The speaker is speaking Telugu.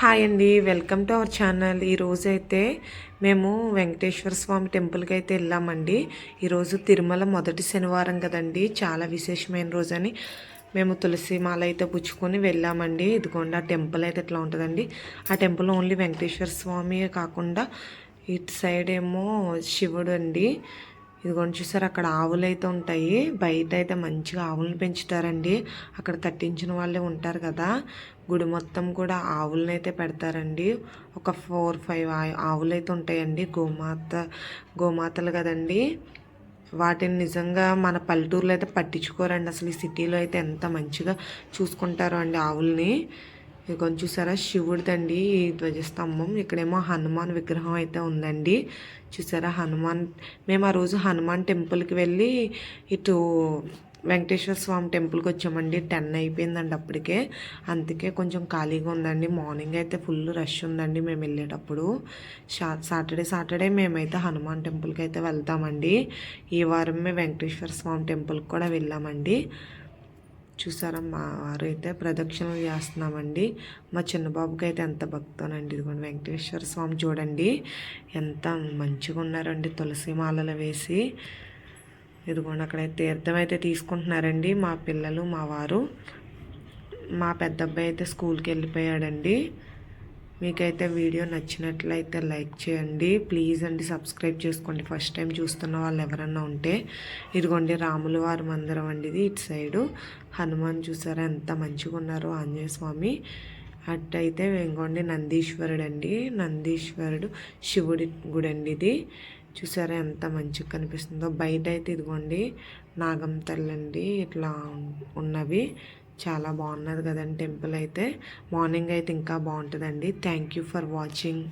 హాయ్ అండి, వెల్కమ్ టు అవర్ ఛానల్. ఈరోజైతే మేము వెంకటేశ్వర స్వామి టెంపుల్కి అయితే వెళ్ళామండి. ఈరోజు తిరుమల మొదటి శనివారం కదండి, చాలా విశేషమైన రోజని మేము తులసి మాల అయితే పుచ్చుకొని వెళ్ళామండి. ఇదిగోండి ఆ టెంపుల్ అయితే ఇట్లా ఉంటుందండి. ఆ టెంపుల్ ఓన్లీ వెంకటేశ్వర స్వామి కాకుండా ఇటు సైడ్ ఏమో శివుడు అండి. ఇదిగోండి చూసారు, అక్కడ ఆవులు అయితే ఉంటాయి. బయట అయితే మంచిగా ఆవులను పెంచుతారండి. అక్కడ కట్టించిన వాళ్ళే ఉంటారు కదా, గుడి మొత్తం కూడా ఆవులను అయితే పెడతారండి. ఒక 4-5 ఆవులు అయితే ఉంటాయండి. గోమాతలు కదండి. వాటిని నిజంగా మన పల్లెటూరులో అయితే పట్టించుకోరండి. అసలు ఈ సిటీలో అయితే ఎంత మంచిగా చూసుకుంటారో అండి ఆవుల్ని. ఇది కొంచెం చూసారా, శివుడిదండి ఈ ధ్వజస్తంభం. ఇక్కడేమో హనుమాన్ విగ్రహం అయితే ఉందండి. చూసారా హనుమాన్. మేము ఆ రోజు హనుమాన్ టెంపుల్కి వెళ్ళి ఇటు వెంకటేశ్వర స్వామి టెంపుల్కి వచ్చామండి. 10 అయిపోయిందండి అప్పటికే. అందుకే కొంచెం ఖాళీగా ఉందండి. మార్నింగ్ అయితే ఫుల్ రష్ ఉందండి మేము వెళ్ళేటప్పుడు. సాటర్డే మేమైతే హనుమాన్ టెంపుల్కి అయితే వెళ్తామండి. ఈ వారం మేము వెంకటేశ్వర స్వామి టెంపుల్కి కూడా వెళ్ళామండి. చూసారా, మా వారు అయితే ప్రదక్షిణలు చేస్తున్నామండి. మా చిన్నబాబుకి అయితే ఎంత భక్తోనండి. ఇదిగోండి వెంకటేశ్వర స్వామి చూడండి ఎంత మంచిగా ఉన్నారండి, తులసి మాలలు వేసి. ఇదిగోండి అక్కడైతే తీర్థం అయితే తీసుకుంటున్నారండి మా పిల్లలు, మా వారు. మా పెద్ద అబ్బాయి అయితే స్కూల్కి వెళ్ళిపోయాడండి. మీకైతే వీడియో నచ్చినట్లయితే లైక్ చేయండి ప్లీజ్ అండి, సబ్స్క్రైబ్ చేసుకోండి ఫస్ట్ టైం చూస్తున్న వాళ్ళు ఎవరన్నా ఉంటే. ఇదిగోండి రాముల వారి మందిరం అండి ఇది. ఇటు సైడు హనుమాన్ చూసారా ఎంత మంచిగా ఉన్నారో, ఆంజనేయ స్వామి. అట్టయితే ఇంకోండి నందీశ్వరుడు అండి, నందీశ్వరుడు శివుడి గుడి అండి ఇది. చూసారా ఎంత మంచిగా కనిపిస్తుందో. బయట అయితే ఇదిగోండి నాగం తల్లండి ఇట్లా ఉన్నవి. చాలా బాగున్నది కదండి టెంపుల్ అయితే. మార్నింగ్ అయితే ఇంకా బాగుంటుందండి. Thank you for watching.